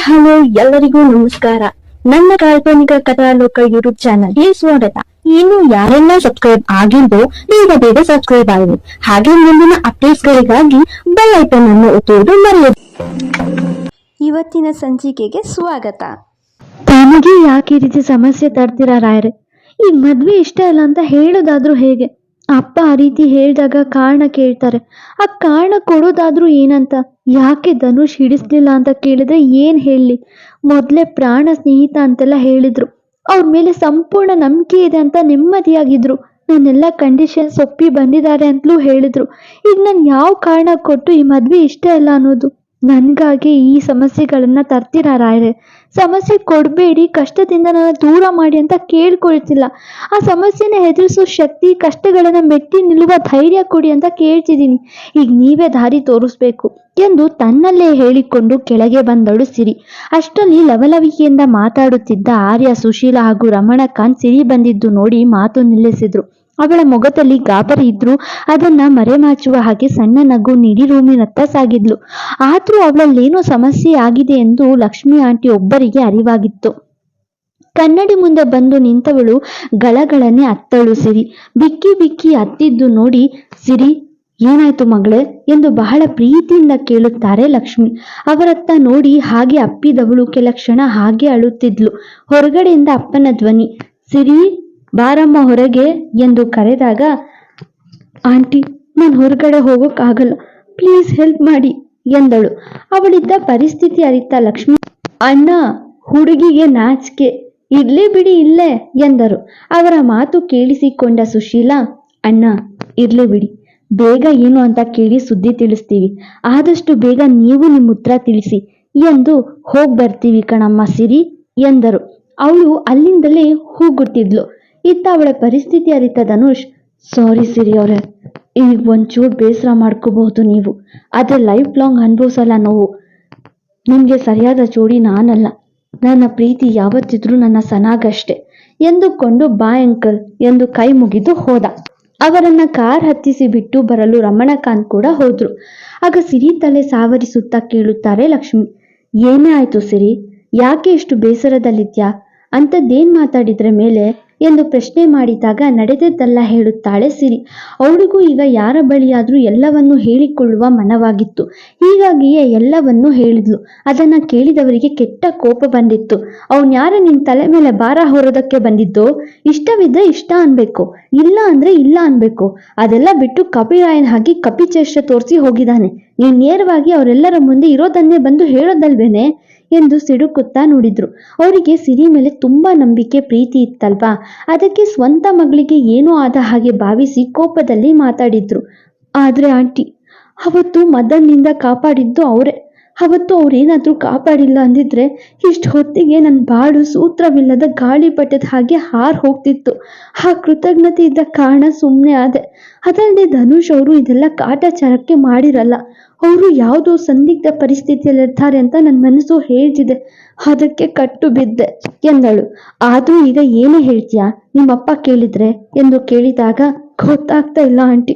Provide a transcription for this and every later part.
Hello, ಎಲ್ಲರಿಗೂ ನಮಸ್ಕಾರ. ನನ್ನ ಕಾಲ್ಪನಿಕ ಕಥಾಲೋಕ ಯೂಟ್ಯೂಬ್ ಚಾನಲ್ಗೆ ಸ್ವಾಗತ. ಇನ್ನು ಯಾರೆಲ್ಲ ಸಬ್ಸ್ಕ್ರೈಬ್ ಆಗಿದ್ದು ಬೇಗ ಸಬ್ಸ್ಕ್ರೈಬ್ ಆಗಿ, ಹಾಗೆ ಮುಂದಿನ ಅಪ್ಡೇಟ್ಸ್ ಗಳಿಗಾಗಿ ಬೆಲ್ ಐಕಾನ್ ಅನ್ನು ಒತ್ತುವುದು ಮರೆಯದು. ಇವತ್ತಿನ ಸಂಚಿಕೆಗೆ ಸ್ವಾಗತ. ತಮಗೆ ಯಾಕೆ ಈ ರೀತಿ ಸಮಸ್ಯೆ ತರ್ತೀರಾ ರಾಯರೇ? ಈ ಮದ್ವೆ ಇಷ್ಟ ಇಲ್ಲ ಅಂತ ಹೇಳೋದಾದ್ರೂ ಹೇಗೆ? ಅಪ್ಪ ಆ ರೀತಿ ಹೇಳಿದಾಗ ಕಾರಣ ಕೇಳ್ತಾರೆ. ಆ ಕಾರಣ ಕೊಡೋದಾದ್ರೂ ಏನಂತ? ಯಾಕೆ ಧನುಷ್ ಹಿಡಿಸ್ಲಿಲ್ಲ ಅಂತ ಕೇಳಿದ್ರೆ ಏನ್ ಹೇಳಲಿ? ಮೊದ್ಲೇ ಪ್ರಾಣ ಸ್ನೇಹಿತ ಅಂತೆಲ್ಲ ಹೇಳಿದ್ರು. ಅವ್ರ ಮೇಲೆ ಸಂಪೂರ್ಣ ನಂಬಿಕೆ ಇದೆ ಅಂತ ನೆಮ್ಮದಿಯಾಗಿದ್ರು. ನನ್ನೆಲ್ಲ ಕಂಡೀಷನ್ಸ್ ಒಪ್ಪಿ ಬಂದಿದ್ದಾರೆ ಅಂತಲೂ ಹೇಳಿದ್ರು. ಈಗ ನಾನು ಯಾವ ಕಾರಣ ಕೊಟ್ಟು ಈ ಮದ್ವೆ ಇಷ್ಟ ಇಲ್ಲ ಅನ್ನೋದು? ನನ್ಗಾಗಿ ಈ ಸಮಸ್ಯೆಗಳನ್ನ ತರ್ತೀರಾ ರಾಯರೇ? ಸಮಸ್ಯೆ ಕೊಡಬೇಡಿ, ಕಷ್ಟದಿಂದ ನನ್ನ ದೂರ ಮಾಡಿ ಅಂತ ಕೇಳ್ಕೊಳ್ತಿಲ್ಲ. ಆ ಸಮಸ್ಯೆನ ಎದುರಿಸೋ ಶಕ್ತಿ, ಕಷ್ಟಗಳನ್ನ ಮೆಟ್ಟಿ ನಿಲ್ಲುವ ಧೈರ್ಯ ಕೊಡಿ ಅಂತ ಕೇಳ್ತಿದ್ದೀನಿ. ಈಗ ನೀವೇ ದಾರಿ ತೋರಿಸ್ಬೇಕು ಎಂದು ತನ್ನಲ್ಲೇ ಹೇಳಿಕೊಂಡು ಕೆಳಗೆ ಬಂದಳು ಸಿರಿ. ಅಷ್ಟರಲ್ಲಿ ಲವಲವಿಕೆಯಿಂದ ಮಾತಾಡುತ್ತಿದ್ದ ಆರ್ಯ, ಸುಶೀಲ ಹಾಗೂ ರಮಣಕಾಂತ್ ಸಿರಿ ಬಂದಿದ್ದು ನೋಡಿ ಮಾತು ನಿಲ್ಲಿಸಿದ್ರು. ಅವಳ ಮೊಗದಲ್ಲಿ ಗಾಬರಿ ಇದ್ರು ಅದನ್ನ ಮರೆಮಾಚುವ ಹಾಗೆ ಸಣ್ಣ ನಗು ನೀಡಿ ರೂಮಿನತ್ತ ಸಾಗಿದ್ಲು. ಆದ್ರೂ ಅವಳಲ್ಲೇನೋ ಸಮಸ್ಯೆ ಆಗಿದೆ ಎಂದು ಲಕ್ಷ್ಮಿ ಆಂಟಿ ಒಬ್ಬರಿಗೆ ಅರಿವಾಗಿತ್ತು. ಕನ್ನಡಿ ಮುಂದೆ ಬಂದು ನಿಂತವಳು ಗಳಗಳನೆ ಅತ್ತಳು ಸಿರಿ. ಬಿಕ್ಕಿ ಬಿಕ್ಕಿ ಅತ್ತಿದ್ದು ನೋಡಿ, ಸಿರಿ ಏನಾಯ್ತು ಮಗಳೇ ಎಂದು ಬಹಳ ಪ್ರೀತಿಯಿಂದ ಕೇಳುತ್ತಾರೆ ಲಕ್ಷ್ಮಿ. ಅವರತ್ತ ನೋಡಿ ಹಾಗೆ ಅಪ್ಪಿದವಳು ಕೆಲ ಕ್ಷಣ ಹಾಗೆ ಅಳುತ್ತಿದ್ಲು. ಹೊರಗಡೆಯಿಂದ ಅಪ್ಪನ ಧ್ವನಿ, ಸಿರಿ ಬಾರಮ್ಮ ಹೊರಗೆ ಎಂದು ಕರೆದಾಗ, ಆಂಟಿ ನಾನು ಹೊರಗಡೆ ಹೋಗೋಕ್ಕಾಗಲ್ಲ, ಪ್ಲೀಸ್ ಹೆಲ್ಪ್ ಮಾಡಿ ಎಂದಳು. ಅವಳಿದ್ದ ಪರಿಸ್ಥಿತಿ ಅರಿತ ಲಕ್ಷ್ಮಿ, ಅಣ್ಣ ಹುಡುಗಿಗೆ ನಾಚಿಕೆ, ಇರ್ಲಿ ಬಿಡಿ ಇಲ್ಲೇ ಎಂದರು. ಅವರ ಮಾತು ಕೇಳಿಸಿಕೊಂಡ ಸುಶೀಲಾ, ಅಣ್ಣ ಇರ್ಲಿ ಬಿಡಿ, ಬೇಗ ಏನು ಅಂತ ಕೇಳಿ ಸುದ್ದಿ ತಿಳಿಸ್ತೀವಿ, ಆದಷ್ಟು ಬೇಗ ನೀವು ನಿಮ್ಮ ಉತ್ತರ ತಿಳಿಸಿ ಎಂದು ಹೋಗ್ ಬರ್ತೀವಿ ಕಣಮ್ಮ ಸಿರಿ ಎಂದರು. ಅವಳು ಅಲ್ಲಿಂದಲೇ ಹೂಗುಟ್ಟಿದ್ಲು. ಇತ್ತ ಅವಳ ಪರಿಸ್ಥಿತಿ ಅರಿತ ಧನುಷ್, ಸಾರಿ ಸಿರಿ ಅವರೇ, ಈಗ ಒಂಚೂರು ಬೇಸರ ಮಾಡ್ಕೋಬಹುದು ನೀವು, ಆದರೆ ಲೈಫ್ ಲಾಂಗ್ ಅನುಭವಿಸಲ್ಲ ನೋವು. ನಿಮಗೆ ಸರಿಯಾದ ಜೋಡಿ ನಾನಲ್ಲ, ನನ್ನ ಪ್ರೀತಿ ಯಾವತ್ತಿದ್ರೂ ನನ್ನ ಸನಾಗಷ್ಟೆ ಎಂದುಕೊಂಡು ಬಾಯ್ ಅಂಕಲ್ ಎಂದು ಕೈ ಮುಗಿದು ಹೋದ. ಅವರನ್ನ ಕಾರ್ ಹತ್ತಿಸಿ ಬಿಟ್ಟು ಬರಲು ರಮಣಕಾಂತ್ ಕೂಡ ಹೋದ್ರು. ಆಗ ಸಿರಿ ತಲೆ ಸಾವರಿಸುತ್ತಾ ಕೇಳುತ್ತಾರೆ ಲಕ್ಷ್ಮಿ, ಏನೇ ಆಯ್ತು ಸಿರಿ, ಯಾಕೆ ಇಷ್ಟು ಬೇಸರದಲ್ಲಿದ್ಯಾ? ಅಂಥದ್ದೇನ್ ಮಾತಾಡಿದ್ರೆ ಮೇಲೆ ಎಂದು ಪ್ರಶ್ನೆ ಮಾಡಿದಾಗ ನಡೆದದ್ದೆಲ್ಲ ಹೇಳುತ್ತಾಳೆ ಸಿರಿ. ಅವಳಿಗೂ ಈಗ ಯಾರ ಬಳಿಯಾದ್ರೂ ಎಲ್ಲವನ್ನೂ ಹೇಳಿಕೊಳ್ಳುವ ಮನವಾಗಿತ್ತು. ಹೀಗಾಗಿಯೇ ಎಲ್ಲವನ್ನೂ ಹೇಳಿದ್ಲು. ಅದನ್ನ ಕೇಳಿದವರಿಗೆ ಕೆಟ್ಟ ಕೋಪ ಬಂದಿತ್ತು. ಯಾರ ನಿನ್ ತಲೆ ಮೇಲೆ ಭಾರ ಹೊರೋದಕ್ಕೆ ಬಂದಿದ್ದೋ? ಇಷ್ಟವಿದ್ರೆ ಇಷ್ಟ ಅನ್ಬೇಕು, ಇಲ್ಲ ಅಂದ್ರೆ ಇಲ್ಲ ಅನ್ಬೇಕು. ಅದೆಲ್ಲ ಬಿಟ್ಟು ಕಪಿರಾಯನ್ ಹಾಕಿ ಕಪಿಚೇಷ್ಟೆ ತೋರಿಸಿ ಹೋಗಿದ್ದಾನೆ. ನೀನ್ ನೇರವಾಗಿ ಅವರೆಲ್ಲರ ಮುಂದೆ ಇರೋದನ್ನೇ ಬಂದು ಹೇಳೋದಲ್ವೇನೆ ಎಂದು ಸಿಡುಕುತ್ತಾ ನೋಡಿದ್ರು. ಅವರಿಗೆ ಸಿರಿ ಮೇಲೆ ತುಂಬಾ ನಂಬಿಕೆ, ಪ್ರೀತಿ ಇತ್ತಲ್ವಾ, ಅದಕ್ಕೆ ಸ್ವಂತ ಮಗಳಿಗೆ ಏನೋ ಆದ ಹಾಗೆ ಭಾವಿಸಿ ಕೋಪದಲ್ಲಿ ಮಾತಾಡಿದ್ರು. ಆದ್ರೆ ಆಂಟಿ, ಅವತ್ತು ಮದನ್ನಿಂದ ಕಾಪಾಡಿದ್ದು ಅವರೇ. ಅವತ್ತು ಅವ್ರೇನಾದ್ರೂ ಕಾಪಾಡಿಲ್ಲ ಅಂದಿದ್ರೆ ಇಷ್ಟು ಹೊತ್ತಿಗೆ ನನ್ನ ಬಾಳು ಸೂತ್ರವಿಲ್ಲದ ಗಾಳಿಪಟದ ಹಾಗೆ ಹಾರ್ ಹೋಗ್ತಿತ್ತು. ಆ ಕೃತಜ್ಞತೆ ಇದ್ದ ಕಾರಣ ಸುಮ್ಮನೆ ಆದೆ. ಅದಲ್ಲದೆ ಧನುಷ್ ಅವರು ಇದೆಲ್ಲ ಕಾಟಾಚಾರಕ್ಕೆ ಮಾಡಿರಲ್ಲ, ಅವರು ಯಾವುದೋ ಸಂದಿಗ್ಧ ಪರಿಸ್ಥಿತಿಯಲ್ಲಿರ್ತಾರೆ ಅಂತ ನನ್ನ ಮನಸ್ಸು ಹೇಳ್ತಿದೆ, ಅದಕ್ಕೆ ಕಟ್ಟು ಬಿದ್ದೆ ಎಂದಳು. ಆದ್ರೂ ಈಗ ಏನೇ ಹೇಳ್ತೀಯಾ, ನಿಮ್ಮಪ್ಪ ಕೇಳಿದ್ರೆ ಎಂದು ಕೇಳಿದಾಗ, ಗೊತ್ತಾಗ್ತಾ ಇಲ್ಲ ಆಂಟಿ,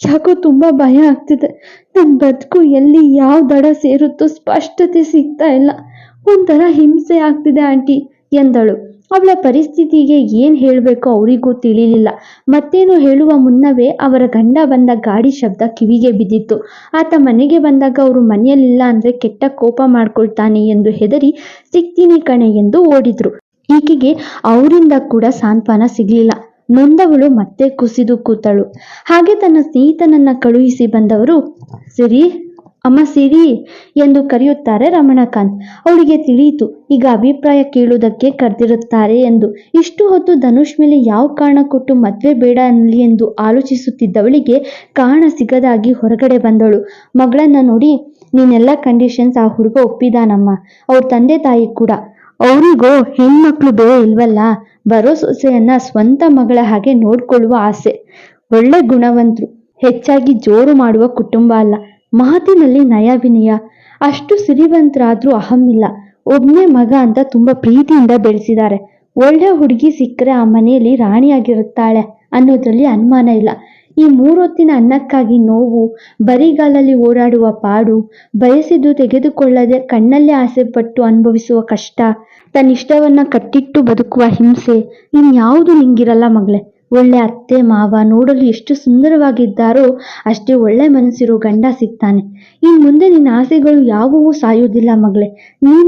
ಯಾಕೋ ತುಂಬಾ ಭಯ ಆಗ್ತಿದೆ. ನನ್ನ ಬದುಕು ಎಲ್ಲಿ ಯಾವ ದಡ ಸೇರುತ್ತೋ ಸ್ಪಷ್ಟತೆ ಸಿಗ್ತಾ ಇಲ್ಲ, ಒಂಥರ ಹಿಂಸೆ ಆಗ್ತಿದೆ ಆಂಟಿ ಎಂದಳು. ಅವಳ ಪರಿಸ್ಥಿತಿಗೆ ಏನ್ ಹೇಳ್ಬೇಕೋ ಅವರಿಗೂ ತಿಳಿಲಿಲ್ಲ. ಮತ್ತೇನು ಹೇಳುವ ಮುನ್ನವೇ ಅವರ ಗಂಡ ಬಂದ ಗಾಡಿ ಶಬ್ದ ಕಿವಿಗೆ ಬಿದ್ದಿತ್ತು. ಆತ ಮನೆಗೆ ಬಂದಾಗ ಅವರು ಮನೆಯಲ್ಲಿಲ್ಲ ಅಂದ್ರೆ ಕೆಟ್ಟ ಕೋಪ ಮಾಡ್ಕೊಳ್ತಾನೆ ಎಂದು ಹೆದರಿ ಸಿಗ್ತೀನಿ ಕಣೆ ಎಂದು ಓಡಿದ್ರು. ಈಕೆಗೆ ಅವರಿಂದ ಕೂಡ ಸಾಂತ್ವನ ಸಿಗ್ಲಿಲ್ಲ. ನೊಂದವಳು ಮತ್ತೆ ಕುಸಿದು ಕೂತಳು. ಹಾಗೆ ತನ್ನ ಸ್ನೇಹಿತನನ್ನ ಕಳುಹಿಸಿ ಬಂದವರು, ಸಿರಿ, ಅಮ್ಮ ಸಿರಿ ಎಂದು ಕರೆಯುತ್ತಾರೆ ರಮಣಕಾಂತ್. ಅವಳಿಗೆ ತಿಳಿಯಿತು ಈಗ ಅಭಿಪ್ರಾಯ ಕೇಳುವುದಕ್ಕೆ ಕರೆದಿರುತ್ತಾರೆ ಎಂದು. ಇಷ್ಟು ಹೊತ್ತು ಧನುಷ್ ಮೇಲೆ ಯಾವ ಕಾರಣ ಕೊಟ್ಟು ಮದ್ವೆ ಬೇಡ ಅನ್ನಲಿ ಎಂದು ಆಲೋಚಿಸುತ್ತಿದ್ದವಳಿಗೆ ಕಾರಣ ಸಿಗದಾಗಿ ಹೊರಗಡೆ ಬಂದಳು. ಮಗಳನ್ನ ನೋಡಿ, ನೀನೆಲ್ಲ ಕಂಡೀಷನ್ಸ್ ಆ ಹುಡುಗ ಒಪ್ಪಿದಾನಮ್ಮ, ಅವ್ರ ತಂದೆ ತಾಯಿ ಕೂಡ. ಅವರಿಗೋ ಹೆಣ್ಮಕ್ಳು ಬೇರೆ ಇಲ್ವಲ್ಲ, ಬರೋ ಸೊಸೆಯನ್ನ ಸ್ವಂತ ಮಗಳ ಹಾಗೆ ನೋಡ್ಕೊಳ್ಳುವ ಆಸೆ. ಒಳ್ಳೆ ಗುಣವಂತರು, ಹೆಚ್ಚಾಗಿ ಜೋರು ಮಾಡುವ ಕುಟುಂಬ ಅಲ್ಲ, ಮಾತಿನಲ್ಲಿ ನಯ ವಿನಯ. ಅಷ್ಟು ಸಿರಿವಂತರಾದ್ರೂ ಅಹಂ ಇಲ್ಲ. ಒಬ್ನೇ ಮಗ ಅಂತ ತುಂಬಾ ಪ್ರೀತಿಯಿಂದ ಬೆಳೆಸಿದ್ದಾರೆ. ಒಳ್ಳೆ ಹುಡುಗಿ ಸಿಕ್ಕರೆ ಆ ಮನೆಯಲ್ಲಿ ರಾಣಿಯಾಗಿರುತ್ತಾಳೆ ಅನ್ನೋದ್ರಲ್ಲಿ ಅನುಮಾನ ಇಲ್ಲ. ಈ 3 ಹೊತ್ತಿನ ಅನ್ನಕ್ಕಾಗಿ ನೋವು, ಬರಿಗಾಲಲ್ಲಿ ಓಡಾಡುವ ಪಾಡು, ಬಯಸಿದ್ದು ತೆಗೆದುಕೊಳ್ಳದೆ ಕಣ್ಣಲ್ಲೇ ಆಸೆ ಪಟ್ಟು ಅನುಭವಿಸುವ ಕಷ್ಟ, ತನ್ನಿಷ್ಟವನ್ನ ಕಟ್ಟಿಟ್ಟು ಬದುಕುವ ಹಿಂಸೆ ಇನ್ಯಾವುದು ನಿಂಗಿರಲ್ಲ ಮಗಳೇ. ಒಳ್ಳೆ ಅತ್ತೆ ಮಾವ, ನೋಡಲು ಎಷ್ಟು ಸುಂದರವಾಗಿದ್ದಾರೋ ಅಷ್ಟೇ ಒಳ್ಳೆ ಮನಸ್ಸಿರೋ ಗಂಡ ಸಿಗ್ತಾನೆ. ಇನ್ ಮುಂದೆ ನಿನ್ನ ಆಸೆಗಳು ಯಾವುವೂ ಸಾಯೋದಿಲ್ಲ ಮಗಳೇ.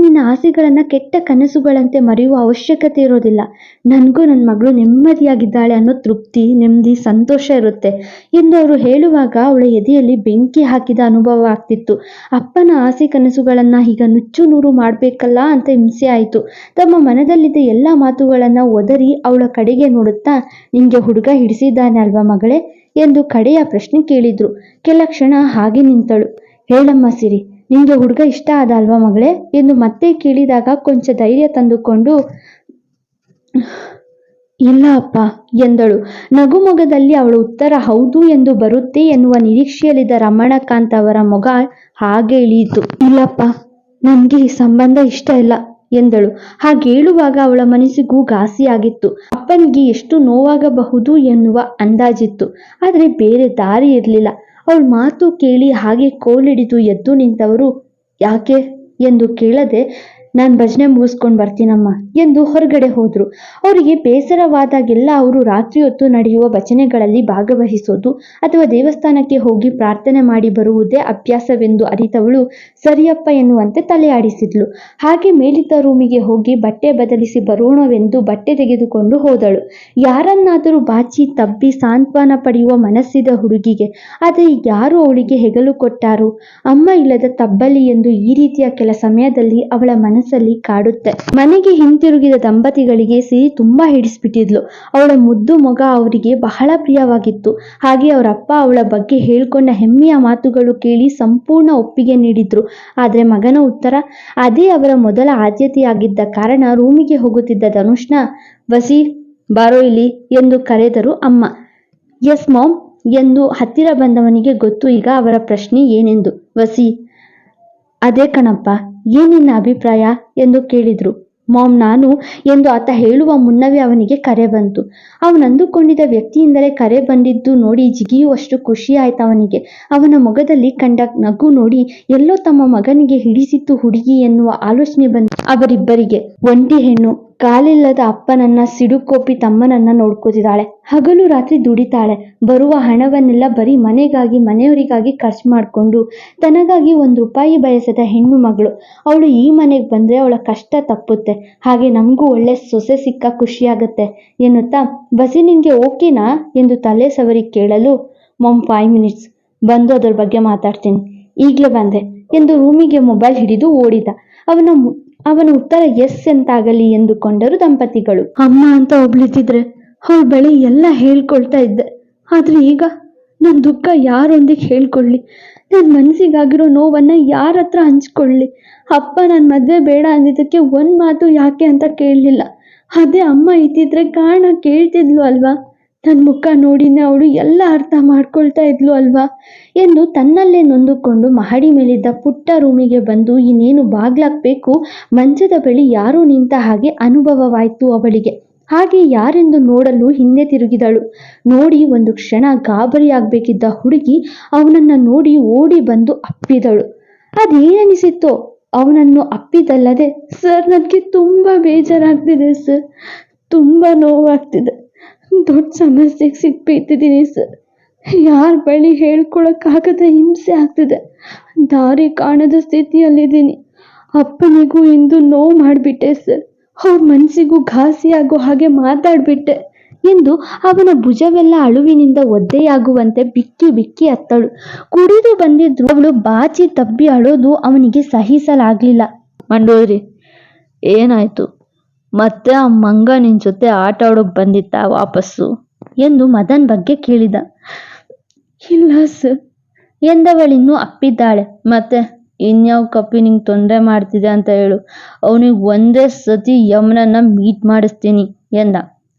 ನಿನ್ನ ಆಸೆಗಳನ್ನ ಕೆಟ್ಟ ಕನಸುಗಳಂತೆ ಮರೆಯುವ ಅವಶ್ಯಕತೆ ಇರೋದಿಲ್ಲ. ನನಗೂ ನನ್ನ ಮಗಳು ನೆಮ್ಮದಿಯಾಗಿದ್ದಾಳೆ ಅನ್ನೋ ತೃಪ್ತಿ, ನೆಮ್ಮದಿ, ಸಂತೋಷ ಇರುತ್ತೆ ಎಂದು ಅವರು ಹೇಳುವಾಗ ಅವಳ ಎದೆಯಲ್ಲಿ ಬೆಂಕಿ ಹಾಕಿದ ಅನುಭವ ಆಗ್ತಿತ್ತು. ಅಪ್ಪನ ಆಸೆ ಕನಸುಗಳನ್ನ ಈಗ ನುಚ್ಚು ನೂರು ಮಾಡ್ಬೇಕಲ್ಲ ಅಂತ ಹಿಂಸೆ ಆಯಿತು. ತಮ್ಮ ಮನದಲ್ಲಿದ್ದ ಎಲ್ಲ ಮಾತುಗಳನ್ನ ಒದರಿ ಅವಳ ಕಡೆಗೆ ನೋಡುತ್ತಾ, ನಿಂಗೆ ಹುಡುಗ ಹಿಡಿಸಿದ್ದಾನೆ ಅಲ್ವಾ ಮಗಳೇ ಎಂದು ಕಡೆಯ ಪ್ರಶ್ನೆ ಕೇಳಿದ್ರು. ಕೆಲ ಕ್ಷಣ ಹಾಗೆ ನಿಂತಳು. ಹೇಳಮ್ಮ ಸಿರಿ, ನಿಂಗೆ ಹುಡುಗ ಇಷ್ಟ ಆದ ಅಲ್ವಾ ಮಗಳೇ ಎಂದು ಮತ್ತೆ ಕೇಳಿದಾಗ ಕೊಂಚ ಧೈರ್ಯ ತಂದುಕೊಂಡು, ಇಲ್ಲ ಅಪ್ಪ ಎಂದಳು. ನಗುಮೊಗದಲ್ಲಿ ಅವಳ ಉತ್ತರ ಹೌದು ಎಂದು ಬರುತ್ತೆ ಎನ್ನುವ ನಿರೀಕ್ಷೆಯಲ್ಲಿದ್ದ ರಮಣಕಾಂತ್ ಅವರ ಮೊಗ ಹಾಗೆ ಇಳಿಯಿತು. ಇಲ್ಲಪ್ಪ, ನನ್ಗೆ ಈ ಸಂಬಂಧ ಇಷ್ಟ ಇಲ್ಲ ಎಂದಳು. ಹಾಗೇಳುವಾಗ ಅವಳ ಮನಸ್ಸಿಗೂ ಘಾಸಿಯಾಗಿತ್ತು. ಅಪ್ಪನಿಗೆ ಎಷ್ಟು ನೋವಾಗಬಹುದು ಎನ್ನುವ ಅಂದಾಜಿತ್ತು. ಆದರೆ ಬೇರೆ ದಾರಿ ಇರಲಿಲ್ಲ. ಅವಳ ಮಾತು ಕೇಳಿ ಹಾಗೆ ಕೋಲಿಡಿದು ಎದ್ದು ನಿಂತವರು, ಯಾಕೆ ಎಂದು ಕೇಳದೆ, ನಾನು ಭಜನೆ ಮುಗಿಸ್ಕೊಂಡು ಬರ್ತೀನಮ್ಮ ಎಂದು ಹೊರಗಡೆ ಹೋದ್ರು. ಅವರಿಗೆ ಬೇಸರವಾದಾಗೆಲ್ಲ ಅವರು ರಾತ್ರಿ ಹೊತ್ತು ನಡೆಯುವ ಭಜನೆಗಳಲ್ಲಿ ಭಾಗವಹಿಸೋದು ಅಥವಾ ದೇವಸ್ಥಾನಕ್ಕೆ ಹೋಗಿ ಪ್ರಾರ್ಥನೆ ಮಾಡಿ ಬರುವುದೇ ಅಭ್ಯಾಸವೆಂದು ಅರಿತವಳು ಸರಿಯಪ್ಪ ಎನ್ನುವಂತೆ ತಲೆ ಆಡಿಸಿದ್ಲು. ಹಾಗೆ ಮೇಲಿದ್ದ ರೂಮಿಗೆ ಹೋಗಿ ಬಟ್ಟೆ ಬದಲಿಸಿ ಬರೋಣವೆಂದು ಬಟ್ಟೆ ತೆಗೆದುಕೊಂಡು ಹೋದಳು. ಯಾರನ್ನಾದರೂ ಬಾಚಿ ತಬ್ಬಿ ಸಾಂತ್ವನ ಪಡೆಯುವ ಮನಸ್ಸಿದ ಹುಡುಗಿಗೆ. ಆದರೆ ಯಾರು ಅವಳಿಗೆ ಹೆಗಲು ಕೊಟ್ಟಾರು? ಅಮ್ಮ ಇಲ್ಲದ ತಬ್ಬಲಿ ಎಂದು ಈ ರೀತಿಯ ಕೆಲ ಸಮಯದಲ್ಲಿ ಅವಳ ಮನಸ್ಸಲ್ಲಿ ಕಾಡುತ್ತೆ. ಮನೆಗೆ ಹಿಂತಿರುಗಿದ ದಂಪತಿಗಳಿಗೆ ಸಿರಿ ತುಂಬಾ ಹಿಡಿಸ್ಬಿಟ್ಟಿದ್ಲು. ಅವಳ ಮುದ್ದು ಮೊಗ ಅವರಿಗೆ ಬಹಳ ಪ್ರಿಯವಾಗಿತ್ತು. ಹಾಗೆ ಅವರಪ್ಪ ಅವಳ ಬಗ್ಗೆ ಹೇಳ್ಕೊಂಡ ಹೆಮ್ಮೆಯ ಮಾತುಗಳು ಕೇಳಿ ಸಂಪೂರ್ಣ ಒಪ್ಪಿಗೆ ನೀಡಿದ್ರು. ಆದರೆ ಮಗನ ಉತ್ತರ, ಅದೇ ಅವರ ಮೊದಲ ಆದ್ಯತೆಯಾಗಿದ್ದ ಕಾರಣ ರೂಮಿಗೆ ಹೋಗುತ್ತಿದ್ದ ಧನುಷ್ನ, ವಸಿ ಬಾರೋ ಇಲ್ಲಿ ಎಂದು ಕರೆದರು ಅಮ್ಮ. ಎಸ್ ಮಾಮ್ ಎಂದು ಹತ್ತಿರ ಬಂದವನಿಗೆ ಗೊತ್ತು ಈಗ ಅವರ ಪ್ರಶ್ನೆ ಏನೆಂದು. ವಸಿ, ಅದೇ ಕಣಪ್ಪ, ಏನಿನ್ನ ಅಭಿಪ್ರಾಯ ಎಂದು ಕೇಳಿದ್ರು. ಮಾಮ್, ನಾನು ಎಂದು ಆತ ಹೇಳುವ ಮುನ್ನವೇ ಅವನಿಗೆ ಕರೆ ಬಂತು. ಅವನಂದುಕೊಂಡಿದ್ದ ವ್ಯಕ್ತಿಯಿಂದಲೇ ಕರೆ ಬಂದಿದ್ದು ನೋಡಿ ಜಿಗಿಯುವಷ್ಟು ಖುಷಿ ಆಯ್ತು ಅವನಿಗೆ. ಅವನ ಮೊಗದಲ್ಲಿ ಕಂಡ ನಗು ನೋಡಿ ಎಲ್ಲೋ ತಮ್ಮ ಮಗನಿಗೆ ಹಿಡಿಸಿತ್ತು ಹುಡುಗಿ ಎನ್ನುವ ಆಲೋಚನೆ ಬಂತು ಅವರಿಬ್ಬರಿಗೆ. ಒಂಟಿ ಹೆಣ್ಣು, ಕಾಲಿಲ್ಲದ ಅಪ್ಪನನ್ನ ಸಿಡುಕೊಪ್ಪಿ ತಮ್ಮನನ್ನ ನೋಡ್ಕೋತಿದ್ದಾಳೆ. ಹಗಲು ರಾತ್ರಿ ದುಡಿತಾಳೆ. ಬರುವ ಹಣವನ್ನೆಲ್ಲ ಬರೀ ಮನೆಗಾಗಿ ಮನೆಯವರಿಗಾಗಿ ಖರ್ಚು ಮಾಡಿಕೊಂಡು ತನಗಾಗಿ 1 ರೂಪಾಯಿ ಬಯಸದ ಹೆಣ್ಣು ಮಗಳು. ಅವಳು ಈ ಮನೆಗೆ ಬಂದ್ರೆ ಅವಳ ಕಷ್ಟ ತಪ್ಪುತ್ತೆ. ಹಾಗೆ ನಮಗೂ ಒಳ್ಳೆ ಸೊಸೆ ಸಿಕ್ಕ ಖುಷಿಯಾಗತ್ತೆ ಎನ್ನುತ್ತಾ, ಬಸಿ ನಿನ್ಗೆ ಓಕೆನಾ ಎಂದು ತಲೆ ಸವರಿ ಕೇಳಲು, ಮಾಮ್ 5 ಮಿನಿಟ್ಸ್ ಬಂದು ಅದರ ಬಗ್ಗೆ ಮಾತಾಡ್ತೀನಿ, ಈಗಲೇ ಬಂದೆ ಎಂದು ರೂಮಿಗೆ ಮೊಬೈಲ್ ಹಿಡಿದು ಓಡಿದ. ಅವನ ಉತ್ತರ ಎಸ್ ಎಂತಾಗಲಿ ಎಂದುಕೊಂಡರು ದಂಪತಿಗಳು. ಅಮ್ಮ ಅಂತ ಒಬ್ಳಿತಿದ್ರೆ ಅವಳ ಬಳಿ ಎಲ್ಲ ಹೇಳ್ಕೊಳ್ತಾ ಇದ್ದೆ. ಆದ್ರೆ ಈಗ ನನ್ನ ದುಃಖ ಯಾರೊಂದಿಗೆ ಹೇಳ್ಕೊಳ್ಳಿ? ನನ್ನ ಮನಸ್ಸಿಗಾಗಿರೋ ನೋವನ್ನ ಯಾರ ಹತ್ರ ಹಂಚ್ಕೊಳ್ಳಿ? ಅಪ್ಪ ನನ್ನ ಮದುವೆ ಬೇಡ ಅಂದಿದ್ದಕ್ಕೆ 1 ಮಾತು ಯಾಕೆ ಅಂತ ಕೇಳಲಿಲ್ಲ. ಅದೇ ಅಮ್ಮ ಇದ್ದಿದ್ರೆ ಕಾರಣ ಕೇಳ್ತಿದ್ಲು ಅಲ್ವಾ? ನನ್ನ ಮುಖ ನೋಡಿನೇ ಅವಳು ಎಲ್ಲ ಅರ್ಥ ಮಾಡ್ಕೊಳ್ತಾ ಇದ್ಲು ಅಲ್ವಾ ಎಂದು ತನ್ನಲ್ಲೇ ನೊಂದುಕೊಂಡು ಮಹಡಿ ಮೇಲಿದ್ದ ಪುಟ್ಟ ರೂಮಿಗೆ ಬಂದು ಇನ್ನೇನು ಬಾಗ್ಲಾಕ್ಬೇಕು, ಮಂಚದ ಬಳಿ ಯಾರೋ ನಿಂತ ಹಾಗೆ ಅನುಭವವಾಯಿತು ಅವಳಿಗೆ. ಹಾಗೆ ಯಾರೆಂದು ನೋಡಲು ಹಿಂದೆ ತಿರುಗಿದಳು. ನೋಡಿ ಒಂದು ಕ್ಷಣ ಗಾಬರಿಯಾಗಬೇಕಿದ್ದ ಹುಡುಗಿ ಅವನನ್ನ ನೋಡಿ ಓಡಿ ಬಂದು ಅಪ್ಪಿದಳು. ಅದೇನನಿಸಿತ್ತೋ ಅವನನ್ನು ಅಪ್ಪಿದಲ್ಲದೆ, ಸರ್ ನನಗೆ ತುಂಬಾ ಬೇಜಾರಾಗ್ತಿದೆ ಸರ್, ತುಂಬಾ ನೋವಾಗ್ತಿದೆ, ದೊಡ್ಡ ಸಮಸ್ಯೆಗೆ ಸಿಕ್ಬಿಟ್ಟಿದ್ದೀನಿ ಸರ್, ಯಾರ ಬಳಿ ಹೇಳ್ಕೊಳಕ್ಕಾಗದ ಹಿಂಸೆ ಆಗ್ತಿದೆ, ದಾರಿ ಕಾಣದ ಸ್ಥಿತಿಯಲ್ಲಿದ್ದೀನಿ, ಅಪ್ಪನಿಗೂ ಇಂದು ನೋವು ಮಾಡಿಬಿಟ್ಟೆ ಸರ್, ಅವ್ರ ಮನಸ್ಸಿಗೂ ಘಾಸಿಯಾಗೋ ಹಾಗೆ ಮಾತಾಡ್ಬಿಟ್ಟೆ ಎಂದು ಅವನ ಭುಜವೆಲ್ಲ ಅಳುವಿನಿಂದ ಒದ್ದೆಯಾಗುವಂತೆ ಬಿಕ್ಕಿ ಬಿಕ್ಕಿ ಅತ್ತಳು. ಕುಡಿದು ಬಂದಿದ್ರು ಅವಳು ಬಾಚಿ ತಬ್ಬಿ ಅಳೋದು ಅವನಿಗೆ ಸಹಿಸಲಾಗ್ಲಿಲ್ಲ. ಮಂಡೋದ್ರಿ, ಏನಾಯ್ತು? ಮತ್ತೆ ಆ ಮಂಗ ನಿನ್ ಜೊತೆ ಆಟ ಆಡೋಕ್ ಬಂದಿತ್ತ ವಾಪಸ್ಸು ಎಂದು ಮದನ್ ಬಗ್ಗೆ ಕೇಳಿದ. ಇಲ್ಲ ಸರ್ ಎಂದವಳಿನ್ನೂ ಅಪ್ಪಿದ್ದಾಳೆ. ಮತ್ತೆ ಇನ್ಯಾವ ಕಪ್ಪಿ ನಿಂಗೆ ತೊಂದರೆ ಮಾಡ್ತಿದೆ ಅಂತ ಹೇಳು, ಅವನಿಗೆ ಒಂದೇ ಸತಿ ಯಮನನ್ನ ಮೀಟ್ ಮಾಡಿಸ್ತೀನಿ ಎಂದ.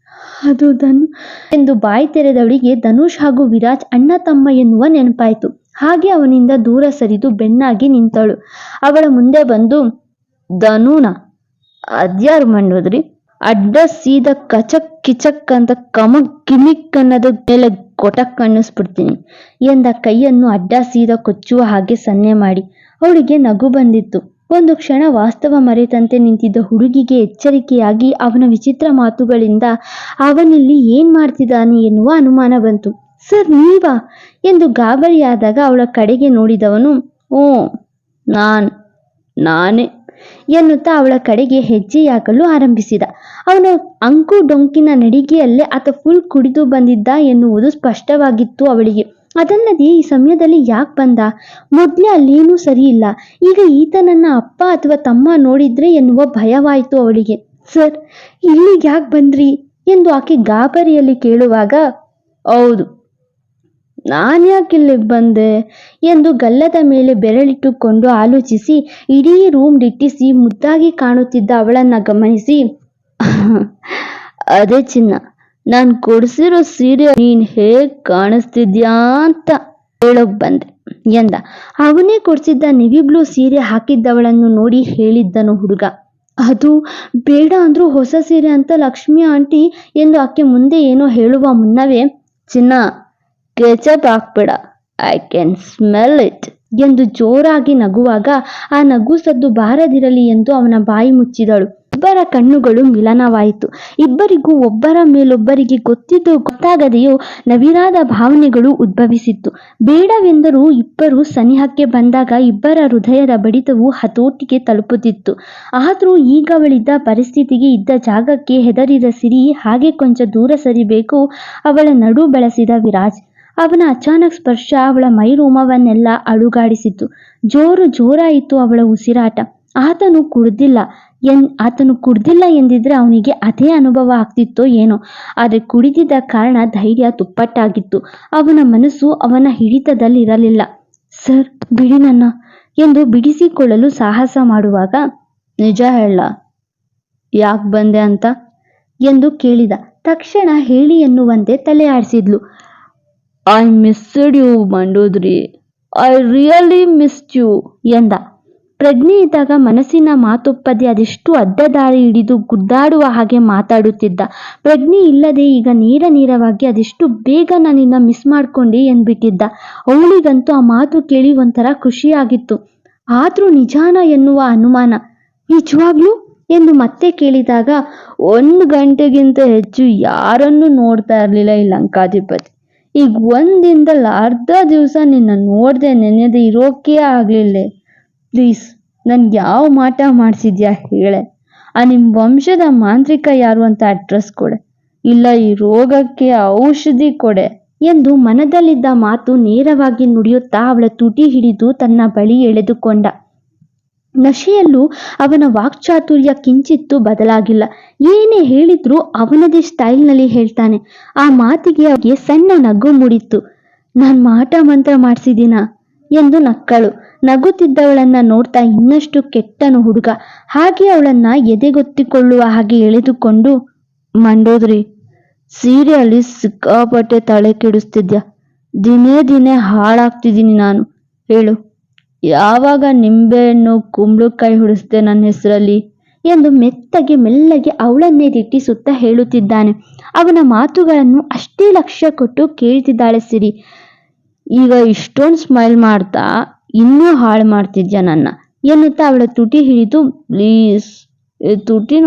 ಅದು ಎಂದು ಬಾಯಿ ತೆರೆದವಳಿಗೆ ಧನುಷ್ ಹಾಗೂ ವಿರಾಜ್ ಅಣ್ಣ ತಮ್ಮ ಎನ್ನುವ ನೆನಪಾಯ್ತು. ಹಾಗೆ ಅವನಿಂದ ದೂರ ಸರಿದು ಬೆನ್ನಾಗಿ ನಿಂತಳು. ಅವಳ ಮುಂದೆ ಬಂದು, ಧನುನ ಅದ್ಯಾರು ಮಂಡೋದ್ರಿ? ಅಡ್ಡ ಸೀದ ಕಚಕ್ ಕಿಚಕ್ ಅಂತ ಕಮಕ್ ಕಿಮಿಕ್ ಅನ್ನೋದ ಮೇಲೆ ಕೊಟಕ್ ಅನ್ನಿಸ್ಬಿಡ್ತೀನಿ ಎಂದ ಕೈಯನ್ನು ಅಡ್ಡ ಸೀದಾ ಕೊಚ್ಚುವ ಹಾಗೆ ಸನ್ನೆ ಮಾಡಿ. ಅವಳಿಗೆ ನಗು ಬಂದಿತ್ತು. ಒಂದು ಕ್ಷಣ ವಾಸ್ತವ ಮರೆತಂತೆ ನಿಂತಿದ್ದ ಹುಡುಗಿಗೆ ಎಚ್ಚರಿಕೆಯಾಗಿ ಅವನ ವಿಚಿತ್ರ ಮಾತುಗಳಿಂದ ಅವನಿಲ್ಲಿ ಏನ್ ಮಾಡ್ತಿದ್ದಾನೆ ಎನ್ನುವ ಅನುಮಾನ ಬಂತು. ಸರ್ ನೀವಾ ಎಂದು ಗಾಬರಿಯಾದಾಗ ಅವಳ ಕಡೆಗೆ ನೋಡಿದವನು ಓ ನಾನೇ ಎನ್ನುತ್ತಾ ಅವಳ ಕಡೆಗೆ ಹೆಜ್ಜೆಯಾಗಲು ಆರಂಭಿಸಿದ. ಅವನ ಅಂಕು ಡೊಂಕಿನ ನಡಿಗೆಯಲ್ಲೇ ಆತ ಫುಲ್ ಕುಡಿದು ಬಂದಿದ್ದ ಎನ್ನುವುದು ಸ್ಪಷ್ಟವಾಗಿತ್ತು ಅವಳಿಗೆ. ಅದಲ್ಲದೆ ಈ ಸಮಯದಲ್ಲಿ ಯಾಕೆ ಬಂದ? ಮೊದ್ಲೇ ಅಲ್ಲೇನೂ ಸರಿ ಇಲ್ಲ. ಈಗ ಈತನನ್ನ ಅಪ್ಪ ಅಥವಾ ತಮ್ಮ ನೋಡಿದ್ರೆ ಎನ್ನುವ ಭಯವಾಯಿತು ಅವಳಿಗೆ. ಸರ್ ಇಲ್ಲಿಗೆ ಯಾಕೆ ಬಂದ್ರಿ ಎಂದು ಆಕೆ ಗಾಬರಿಯಲ್ಲಿ ಕೇಳುವಾಗ ಹೌದು ನಾನ್ಯಾಕೆ ಇಲ್ಲಿಗೆ ಬಂದೆ ಎಂದು ಗಲ್ಲದ ಮೇಲೆ ಬೆರಳಿಟ್ಟುಕೊಂಡು ಆಲೋಚಿಸಿ ಇಡೀ ರೂಮ್ ದಿಟ್ಟಿಸಿ ಮುದ್ದಾಗಿ ಕಾಣುತ್ತಿದ್ದ ಅವಳನ್ನ ಗಮನಿಸಿ ಅದೇ ಚಿನ್ನ, ನಾನು ಕೊಡಿಸಿರೋ ಸೀರೆ ನೀನ್ ಹೇಗ್ ಕಾಣಿಸ್ತಿದ್ಯಾ ಅಂತ ಹೇಳೋಕ್ ಬಂದೆ ಎಂದ. ಅವನೇ ಕೊಡಿಸಿದ್ದ ನೆವಿ ಬ್ಲೂ ಸೀರೆ ಹಾಕಿದ್ದವಳನ್ನು ನೋಡಿ ಹೇಳಿದ್ದನು ಹುಡುಗ. ಅದು ಬೇಡ ಅಂದ್ರೂ ಹೊಸ ಸೀರೆ ಅಂತ ಲಕ್ಷ್ಮಿ ಆಂಟಿ ಎಂದು ಆಕೆ ಮುಂದೆ ಏನೋ ಹೇಳುವ ಮುನ್ನವೇ ಚಿನ್ನ ಕೆಚಪ್ ಹಾಕ್ಬೇಡ, ಐ ಕ್ಯಾನ್ ಸ್ಮೆಲ್ ಇಟ್ ಎಂದು ಜೋರಾಗಿ ನಗುವಾಗ ಆ ನಗು ಸದ್ದು ಬಾರದಿರಲಿ ಎಂದು ಅವನ ಬಾಯಿ ಮುಚ್ಚಿದಳು. ಇಬ್ಬರ ಕಣ್ಣುಗಳು ಮಿಲನವಾಯಿತು. ಇಬ್ಬರಿಗೂ ಒಬ್ಬರ ಮೇಲೊಬ್ಬರಿಗೆ ಗೊತ್ತಾಗದೆಯೂ ನವಿರಾದ ಭಾವನೆಗಳು ಉದ್ಭವಿಸಿತ್ತು. ಬೇಡವೆಂದರೂ ಇಬ್ಬರು ಸನಿಹಕ್ಕೆ ಬಂದಾಗ ಇಬ್ಬರ ಹೃದಯದ ಬಡಿತವು ಹತೋಟಿಗೆ ತಲುಪುತ್ತಿತ್ತು. ಆದರೂ ಈಗ ಅವಳಿದ್ದ ಪರಿಸ್ಥಿತಿಗೆ, ಇದ್ದ ಜಾಗಕ್ಕೆ ಹೆದರಿದ ಸಿರಿ ಹಾಗೆ ಕೊಂಚ ದೂರ ಸರಿಬೇಕು. ಅವಳ ನಡು ಬೆಳೆಸಿದ ವಿರಾಜ್. ಅವನ ಅಚಾನಕ್ ಸ್ಪರ್ಶ ಅವಳ ಮೈರೋಮವನ್ನೆಲ್ಲ ಅಳುಗಾಡಿಸಿತು. ಜೋರಾಯಿತು ಅವಳ ಉಸಿರಾಟ. ಆತನು ಕುಡ್ದಿಲ್ಲ ಎಂದಿದ್ರೆ ಅವನಿಗೆ ಅದೇ ಅನುಭವ ಆಗ್ತಿತ್ತೋ ಏನೋ. ಆದರೆ ಕುಡಿದಿದ್ದ ಕಾರಣ ಧೈರ್ಯ ತುಪ್ಪಟ್ಟಾಗಿತ್ತು. ಅವನ ಮನಸ್ಸು ಅವನ ಹಿಡಿತದಲ್ಲಿರಲಿಲ್ಲ. ಸರ್ ಬಿಡಿ ನನ್ನ ಎಂದು ಬಿಡಿಸಿಕೊಳ್ಳಲು ಸಾಹಸ ಮಾಡುವಾಗ ನಿಜ ಹೇಳ ಯಾಕೆ ಬಂದೆ ಅಂತ ಎಂದು ಕೇಳಿದ. ತಕ್ಷಣ ಹೇಳಿ ಎನ್ನುವಂತೆ ತಲೆ ಆಡಿಸಿದ್ಲು. I missed you Mandodari, I really missed you ಎಂದ. ಪ್ರಜ್ಞೆ ಇದ್ದಾಗ ಮನಸ್ಸಿನ ಮಾತೊಪ್ಪದೆ ಅದೆಷ್ಟು ಅಡ್ಡದಾರಿ ಹಿಡಿದು ಗುದ್ದಾಡುವ ಹಾಗೆ ಮಾತಾಡುತ್ತಿದ್ದ. ಪ್ರಜ್ಞೆ ಇಲ್ಲದೆ ಈಗ ನೇರವಾಗಿ ಅದೆಷ್ಟು ಬೇಗ ನಾನಿನ್ನ ಮಿಸ್ ಮಾಡ್ಕೊಂಡೆ ಎಂದ್ಬಿಟ್ಟಿದ್ದ. ಅವಳಿಗಂತೂ ಆ ಮಾತು ಕೇಳಿ ಒಂಥರ ಖುಷಿಯಾಗಿತ್ತು. ಆದ್ರೂ ನಿಜಾನ ಎನ್ನುವ ಅನುಮಾನ. ನಿಜವಾಗ್ಲೂ ಎಂದು ಮತ್ತೆ ಕೇಳಿದಾಗ 1 ಗಂಟೆಗಿಂತ ಹೆಚ್ಚು ಯಾರನ್ನು ನೋಡ್ತಾ ಇರಲಿಲ್ಲ ಈ ಲಂಕಾಧಿಪತಿ. ಈಗ 1 ದಿನದಲ್ಲಿ ಅರ್ಧ ದಿವಸ ನಿನ್ನ ನೋಡ್ದೆ ನೆನೆದೆ ಇರೋಕೆ ಆಗ್ಲಿಲ್ಲ. ಪ್ಲೀಸ್ ನನ್ಗೆ ಯಾವ ಮಾಟ ಮಾಡಿಸಿದ್ಯಾ ಹೇಳೆ. ನಿಮ್ಮ ವಂಶದ ಮಾಂತ್ರಿಕ ಯಾರು ಅಂತ ಅಡ್ರೆಸ್ ಕೊಡೆ, ಇಲ್ಲ ಈ ರೋಗಕ್ಕೆ ಔಷಧಿ ಕೊಡೆ ಎಂದು ಮನದಲ್ಲಿದ್ದ ಮಾತು ನೇರವಾಗಿ ನುಡಿಯುತ್ತಾ ಅವಳ ತುಟಿ ಹಿಡಿದು ತನ್ನ ಬಳಿ ಎಳೆದುಕೊಂಡ. ನಶೆಯಲ್ಲೂ ಅವನ ವಾಕ್ಚಾತುರ್ಯ ಕಿಂಚಿತ್ತೂ ಬದಲಾಗಿಲ್ಲ. ಏನೇ ಹೇಳಿದ್ರೂ ಅವನದೇ ಸ್ಟೈಲ್ನಲ್ಲಿ ಹೇಳ್ತಾನೆ. ಆ ಮಾತಿಗೆ ಅವರಿಗೆ ಸಣ್ಣ ನಗು ಮೂಡಿತ್ತು. ನಾನು ಮಾಟ ಮಂತ್ರ ಮಾಡಿಸಿದ್ದೀನ ಎಂದು ನಕ್ಕಳು. ನಗುತ್ತಿದ್ದವಳನ್ನ ನೋಡ್ತಾ ಇನ್ನಷ್ಟು ಕೆಟ್ಟನು ಹುಡುಗ. ಹಾಗೆ ಅವಳನ್ನ ಎದೆಗೊತ್ತಿಕೊಳ್ಳುವ ಹಾಗೆ ಎಳೆದುಕೊಂಡು ಮಂಡೋದ್ರಿ, ಸೀರೆಯಲ್ಲಿ ಸಿಕ್ಕಾಪಟ್ಟೆ ತಲೆ ಕೆಡಿಸ್ತಿದ್ಯಾ. ದಿನೇ ಹಾಳಾಗ್ತಿದ್ದೀನಿ ನಾನು. ಹೇಳು, ಯಾವಾಗ ನಿಂಬೆಹಣ್ಣು ಕುಂಬಳಕಾಯಿ ಹುಡಿಸ್ದೆ ನನ್ನ ಹೆಸರಲ್ಲಿ ಎಂದು ಮೆಲ್ಲಗೆ ಅವಳನ್ನೇ ದಿಟ್ಟಿಸುತ್ತಾ ಹೇಳುತ್ತಿದ್ದಾನೆ. ಅವನ ಮಾತುಗಳನ್ನು ಅಷ್ಟೇ ಲಕ್ಷ್ಯ ಕೊಟ್ಟು ಕೇಳ್ತಿದ್ದಾಳೆ ಸಿರಿ. ಈಗ ಇಷ್ಟೊಂದು ಸ್ಮೈಲ್ ಮಾಡ್ತಾ ಇನ್ನೂ ಹಾಳು ಮಾಡ್ತಿದ್ಯಾ ನನ್ನ ಎನ್ನುತ್ತಾ ಅವಳ ತುಟಿ ಹಿಡಿದು ಪ್ಲೀಸ್ ಈ ತುಟಿನ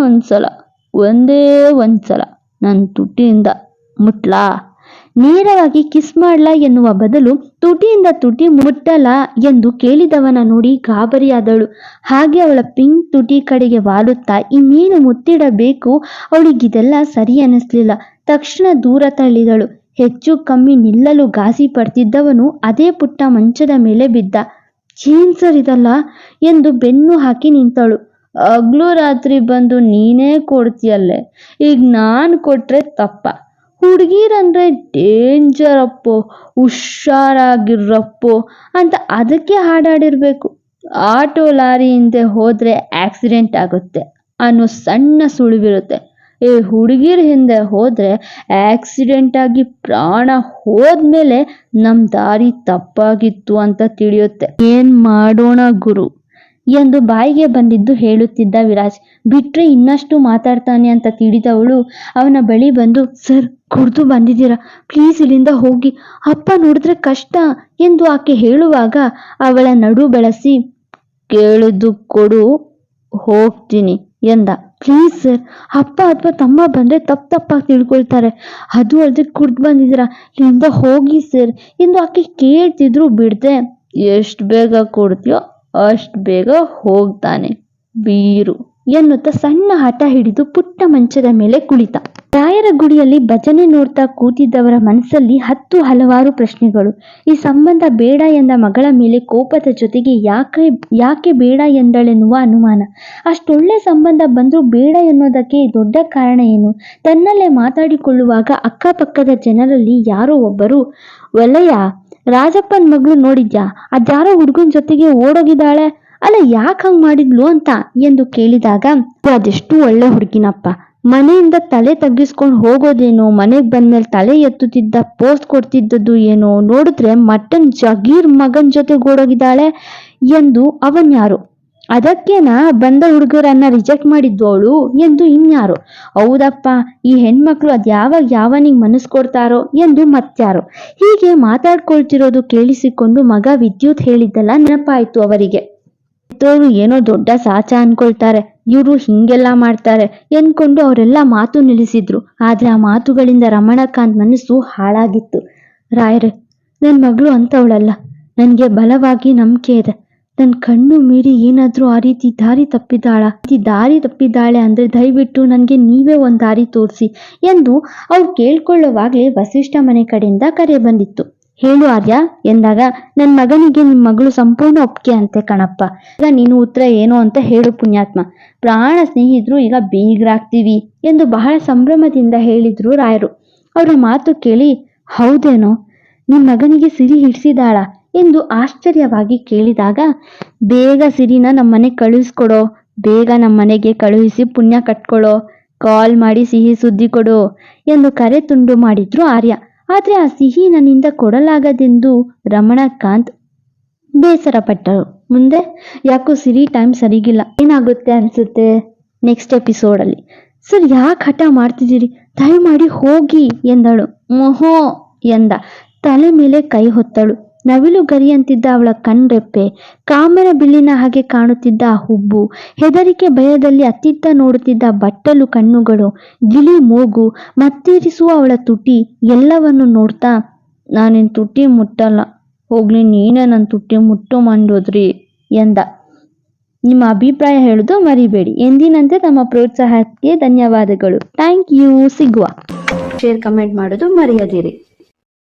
ಒಂದೇ ಒಂದ್ಸಲ ನನ್ನ ತುಟಿಯಿಂದ ಮುಟ್ಲಾ, ನೇರವಾಗಿ ಕಿಸ್ ಮಾಡ್ಲಾ ಎನ್ನುವ ಬದಲು ತುಟಿಯಿಂದ ತುಟಿ ಮುಟ್ಟಲ ಎಂದು ಕೇಳಿದವನ ನೋಡಿ ಗಾಬರಿಯಾದಳು. ಹಾಗೆ ಅವಳ ಪಿಂಕ್ ತುಟಿ ಕಡೆಗೆ ವಾಲುತ್ತಾ ಇನ್ನೇನು ಮುತ್ತಿಡಬೇಕು. ಅವಳಿಗಿದೆಲ್ಲ ಸರಿ ಅನ್ನಿಸ್ಲಿಲ್ಲ. ತಕ್ಷಣ ದೂರ ತಳ್ಳಿದಳು. ಹೆಚ್ಚು ಕಮ್ಮಿ ನಿಲ್ಲಲು ಗಾಸಿ ಪಡ್ತಿದ್ದವನು ಅದೇ ಪುಟ್ಟ ಮಂಚದ ಮೇಲೆ ಬಿದ್ದ. ಏನ್ ಸರ್ ಇದಲ್ಲ ಎಂದು ಬೆನ್ನು ಹಾಕಿ ನಿಂತಳು. ಹಗ್ಲು ರಾತ್ರಿ ಬಂದು ನೀನೇ ಕೊಡ್ತೀಯಲ್ಲೇ, ಈಗ ನಾನು ಕೊಟ್ರೆ ತಪ್ಪ. ಹುಡುಗಿರಂದ್ರೆ ಡೇಂಜರ್ ಅಪ್ಪೋ, ಹುಷಾರಾಗಿರಪ್ಪೋ ಅಂತ ಅದಕ್ಕೆ ಹಾಡಾಡಿರ್ಬೇಕು. ಆಟೋ ಲಾರಿ ಹಿಂದೆ ಹೋದ್ರೆ ಆಕ್ಸಿಡೆಂಟ್ ಆಗುತ್ತೆ ಅನ್ನೋ ಸಣ್ಣ ಸುಳಿವಿರುತ್ತೆ. ಈ ಹುಡುಗಿರ ಹಿಂದೆ ಹೋದ್ರೆ ಆಕ್ಸಿಡೆಂಟ್ ಆಗಿ ಪ್ರಾಣ ಹೋದ್ಮೇಲೆ ನಮ್ ದಾರಿ ತಪ್ಪಾಗಿತ್ತು ಅಂತ ತಿಳಿಯುತ್ತೆ. ಏನ್ ಮಾಡೋಣ ಗುರು, ಎಂದು ಬಾಯಿಗೆ ಬಂದಿದ್ದು ಹೇಳುತ್ತಿದ್ದ ವಿರಾಜ್ ಬಿಟ್ರೆ ಇನ್ನಷ್ಟು ಮಾತಾಡ್ತಾನೆ ಅಂತ ತಿಳಿದವಳು ಅವನ ಬಳಿ ಬಂದು, ಸರ್ ಕುಡ್ದು ಬಂದಿದ್ದೀರಾ, ಪ್ಲೀಸ್ ಇಲ್ಲಿಂದ ಹೋಗಿ, ಅಪ್ಪ ನೋಡಿದ್ರೆ ಕಷ್ಟ ಎಂದು ಆಕೆ ಹೇಳುವಾಗ ಅವಳ ನಡು ಬಳಸಿ, ಕೇಳಿದ್ದು ಕೊಡು, ಹೋಗ್ತೀನಿ ಎಂದ. ಪ್ಲೀಸ್ ಸರ್, ಅಪ್ಪ ಅಥವಾ ತಮ್ಮ ಬಂದ್ರೆ ತಪ್ಪಾಗಿ ತಿಳ್ಕೊಳ್ತಾರೆ, ಅದು ಅಲ್ಲದೆ ಕುಡ್ದು ಬಂದಿದ್ದೀರಾ, ಇಲ್ಲಿಂದ ಹೋಗಿ ಸರ್ ಎಂದು ಆಕೆ ಕೇಳ್ತಿದ್ರು ಬಿಡ್ದೆ, ಎಷ್ಟು ಬೇಗ ಕೊಡ್ತೀಯೋ ಅಷ್ಟು ಬೇಗ ಹೋಗ್ತಾನೆ ಬೀರು ಎನ್ನುತ್ತಾ ಸಣ್ಣ ಹಠ ಹಿಡಿದು ಪುಟ್ಟ ಮಂಚದ ಮೇಲೆ ಕುಳಿತ. ರಾಯರ ಗುಡಿಯಲ್ಲಿ ಭಜನೆ ನೋಡ್ತಾ ಕೂತಿದ್ದವರ ಮನಸ್ಸಲ್ಲಿ ಹಲವಾರು ಪ್ರಶ್ನೆಗಳು. ಈ ಸಂಬಂಧ ಬೇಡ ಎಂದ ಮಗಳ ಮೇಲೆ ಕೋಪದ ಜೊತೆಗೆ ಯಾಕೆ ಬೇಡ ಎಂದಳೆನ್ನುವ ಅನುಮಾನ. ಅಷ್ಟೊಳ್ಳೆ ಸಂಬಂಧ ಬಂದ್ರೂ ಬೇಡ ಎನ್ನೋದಕ್ಕೆ ದೊಡ್ಡ ಕಾರಣ ಏನು? ತನ್ನಲ್ಲೇ ಮಾತಾಡಿಕೊಳ್ಳುವಾಗ ಅಕ್ಕಪಕ್ಕದ ಜನರಲ್ಲಿ ಯಾರೋ ಒಬ್ಬರು, ಒಲೆಯ ರಾಜಪ್ಪನ್ ಮಗಳು ನೋಡಿದ್ಯಾ, ಅದ್ಯಾರೋ ಹುಡುಗನ ಜೊತೆಗೆ ಓಡೋಗಿದ್ದಾಳೆ, ಅಲ್ಲ ಯಾಕೆ ಹಂಗ್ ಮಾಡಿದ್ಲು ಅಂತ ಎಂದು ಕೇಳಿದಾಗ, ಅದೆಷ್ಟು ಒಳ್ಳೆ ಹುಡುಗಿನಪ್ಪ, ಮನೆಯಿಂದ ತಲೆ ತಗ್ಗಿಸ್ಕೊಂಡು ಹೋಗೋದೇನೋ, ಮನೆಗೆ ಬಂದ್ಮೇಲೆ ತಲೆ ಎತ್ತುತ್ತಿದ್ದ ಪೋಸ್ಟ್ ಕೊಡ್ತಿದ್ದದ್ದು ಏನೋ, ನೋಡಿದ್ರೆ ಮಟನ್ ಜಗೀರ್ ಮಗನ್ ಜೊತೆ ಓಡೋಗಿದ್ದಾಳೆ ಎಂದು ಅವನ್ಯಾರು, ಅದಕ್ಕೇನ ಬಂದ ಹುಡುಗರನ್ನ ರಿಜೆಕ್ಟ್ ಮಾಡಿದ್ದು ಅವಳು ಎಂದು ಇನ್ಯಾರು, ಹೌದಪ್ಪ ಈ ಹೆಣ್ಮಕ್ಳು ಯಾವನಿಗೆ ಮನಸ್ಸು ಕೊಡ್ತಾರೋ ಎಂದು ಮತ್ಯಾರು. ಹೀಗೆ ಮಾತಾಡ್ಕೊಳ್ತಿರೋದು ಕೇಳಿಸಿಕೊಂಡು ಮಗ ವಿದ್ಯುತ್ ಹೇಳಿದ್ದೆಲ್ಲ ನೆನಪಾಯ್ತು ಅವರಿಗೆ. ಇವರು ಏನೋ ದೊಡ್ಡ ಸಾಚ ಅನ್ಕೊಳ್ತಾರೆ, ಇವರು ಹಿಂಗೆಲ್ಲ ಮಾಡ್ತಾರೆ ಎಂದ್ಕೊಂಡು ಅವರೆಲ್ಲ ಮಾತು ನಿಲ್ಲಿಸಿದ್ರು. ಆದ್ರೆ ಆ ಮಾತುಗಳಿಂದ ರಮಣಕಾಂತ್ ಮನಸ್ಸು ಹಾಳಾಗಿತ್ತು. ರಾಯರೇ, ನನ್ನ ಮಗಳು ಅಂತವಳಲ್ಲ, ನನಗೆ ಬಲವಾಗಿ ನಂಬಿಕೆ ಇದೆ. ನನ್ನ ಕಣ್ಣು ಮೀರಿ ಏನಾದ್ರೂ ಆ ರೀತಿ ದಾರಿ ತಪ್ಪಿದ್ದಾಳೆ ಅಂದ್ರೆ ದಯವಿಟ್ಟು ನನಗೆ ನೀವೇ ಒಂದು ದಾರಿ ತೋರಿಸಿ ಎಂದು ಅವ್ರು ಕೇಳ್ಕೊಳ್ಳುವಾಗ್ಲೇ ವಸಿಷ್ಠ ಮನೆ ಕಡೆಯಿಂದ ಕರೆ ಬಂದಿತ್ತು. ಹೇಳು ಆರ್ಯ ಎಂದಾಗ, ನನ್ನ ಮಗನಿಗೆ ನಿಮ್ಮ ಮಗಳು ಸಂಪೂರ್ಣ ಒಪ್ಪಿಗೆ ಅಂತೆ ಕಣಪ್ಪ, ಈಗ ನೀನು ಉತ್ತರ ಏನು ಅಂತ ಹೇಳು ಪುಣ್ಯಾತ್ಮ, ಪ್ರಾಣ ಸ್ನೇಹಿತರು ಈಗ ಬೀಗ್ರಾಗ್ತೀವಿ ಎಂದು ಬಹಳ ಸಂಭ್ರಮದಿಂದ ಹೇಳಿದ್ರು ರಾಯರು. ಅವರ ಮಾತು ಕೇಳಿ, ಹೌದೇನೋ, ನಿಮ್ಮ ಮಗನಿಗೆ ಸಿರಿ ಹಿಡಿಸಿದಾಳ ಎಂದು ಆಶ್ಚರ್ಯವಾಗಿ ಕೇಳಿದಾಗ, ಬೇಗ ಸಿರಿನ ನಮ್ಮನೆ ಕಳುಹಿಸ್ಕೊಡೋ, ಬೇಗ ನಮ್ಮನೆಗೆ ಕಳುಹಿಸಿ ಪುಣ್ಯ ಕಟ್ಕೊಳ್ಳೋ, ಕಾಲ್ ಮಾಡಿ ಸಿಹಿ ಸುದ್ದಿ ಕೊಡು ಎಂದು ಕರೆ ತುಂಡು ಮಾಡಿದ್ರು ಆರ್ಯ. ಆದ್ರೆ ಆ ಸಿಹಿ ನನ್ನಿಂದ ಕೊಡಲಾಗದೆಂದು ರಮಣಕಾಂತ್ ಬೇಸರ ಪಟ್ಟರು. ಮುಂದೆ ಯಾಕೋ ಸಿರಿ ಟೈಮ್ ಸರಿಗಿಲ್ಲ, ಏನಾಗುತ್ತೆ ಅನ್ಸುತ್ತೆ ನೆಕ್ಸ್ಟ್ ಎಪಿಸೋಡಲ್ಲಿ. ಸರ್ ಯಾಕೆ ಹಠ ಮಾಡ್ತಿದ್ದೀರಿ, ದಯಮಾಡಿ ಹೋಗಿ ಎಂದಳು. ಮೊಹೋ ಎಂದ. ತಲೆ ಮೇಲೆ ಕೈ ಹೊತ್ತಳು. ನವಿಲು ಗರಿಯಂತಿದ್ದ ಅವಳ ಕಣ್ರೆಪ್ಪೆ, ಕಾಮರ ಬಿಲ್ಲಿನ ಹಾಗೆ ಕಾಣುತ್ತಿದ್ದ ಆ ಹುಬ್ಬು, ಹೆದರಿಕೆ ಭಯದಲ್ಲಿ ಅತ್ತಿತ್ತ ನೋಡುತ್ತಿದ್ದ ಬಟ್ಟಲು ಕಣ್ಣುಗಳು, ಗಿಳಿ ಮೂಗು, ಮತ್ತೇರಿಸುವ ಅವಳ ತುಟಿ ಎಲ್ಲವನ್ನು ನೋಡ್ತಾ, ನಾನಿನ್ ತುಟಿ ಮುಟ್ಟಲ್ಲ, ಹೋಗ್ಲಿ ನೀನೇ ನನ್ನ ತುಟಿ ಮುಟ್ಟು ಮಂಡೋದ್ರಿ ಎಂದ. ನಿಮ್ಮ ಅಭಿಪ್ರಾಯ ಹೇಳೋದು ಮರಿಬೇಡಿ. ಎಂದಿನಂತೆ ತಮ್ಮ ಪ್ರೋತ್ಸಾಹಕ್ಕೆ ಧನ್ಯವಾದಗಳು. Thank you. ಸಿಗುವ. ಶೇರ್ ಕಮೆಂಟ್ ಮಾಡೋದು ಮರೆಯದಿರಿ.